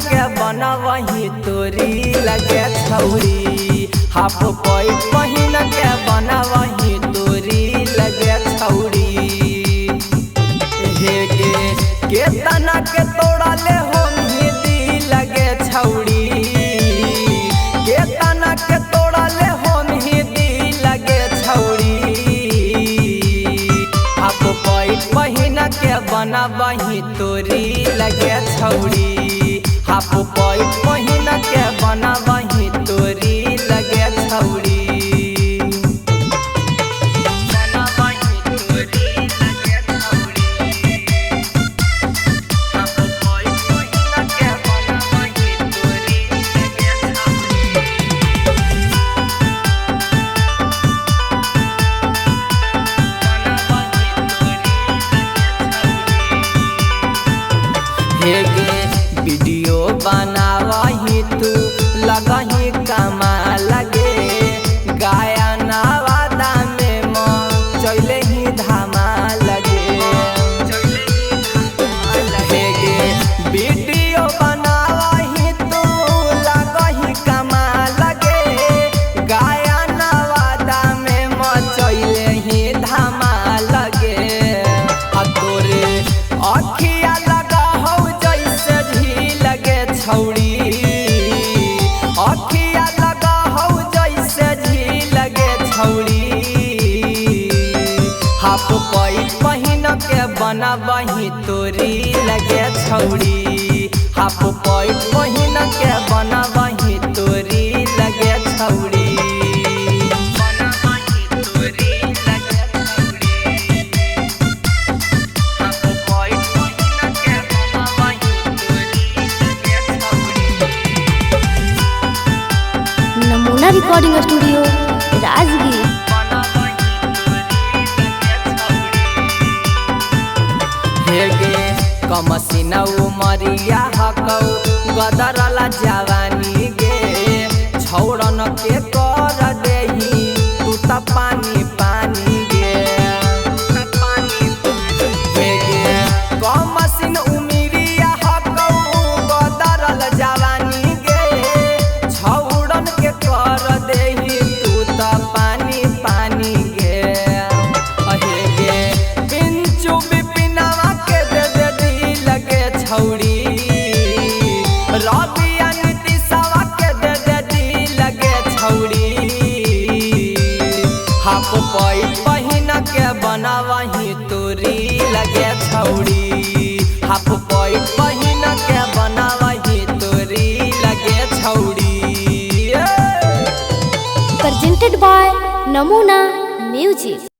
के बनवही तोरी लगे छौड़ी, हाफ पैंट पहिन के बनवही तोरी लगे छौड़ी। हे के तना के तोड़ा ले हो मेहंदी लगे छौड़ी, के तना के तोड़ा ले हो मेहंदी लगे छौड़ी। हाफ पैंट पहिन के बनवही तोरी लगे छौड़ी, हाफ पैंट पहिन के बनवही तोरी लगे छौड़ी। वीडियो बनावही तू लगही कमा लगे, गाया नवादा में चले ही धामा लगे। वीडियो बनावही तू लगही कमा लगे, गाया नवादा में चले ही धामा लगे। तोरे अखिया लगा हो जैसे झील लगे छौड़ी, अखिया लगा हो जैसे झील लगे छौड़ी। हाफ पैंट पहिन के बनवही तोरी लगे छौड़ी, हाफ पैंट पहिन के बनवही तोरी लगे छौड़ी। नमूना रिकॉर्डिंग स्टूडियो राजगीर। कमसिना उमरिया हकौ गदरला जवानी गे, छौड़न के कर देही तू त पानी पानी गे। कमसिन उमरिया हकौ गदरल जवानी गे, छौड़न के कर देही तू त पानी पानी गे। गे पिंचू बिपिनवा के दे दे लगे छौड़ी, रबिया नीतीशवा के दे दे लगे छौड़ी। हाफ पैंट पहिन के बनवही तोरी लगे छौड़ी, हाफ पैंट पहिन के बनवही तोरी लगे छौड़ी। Presented by Namuna Music।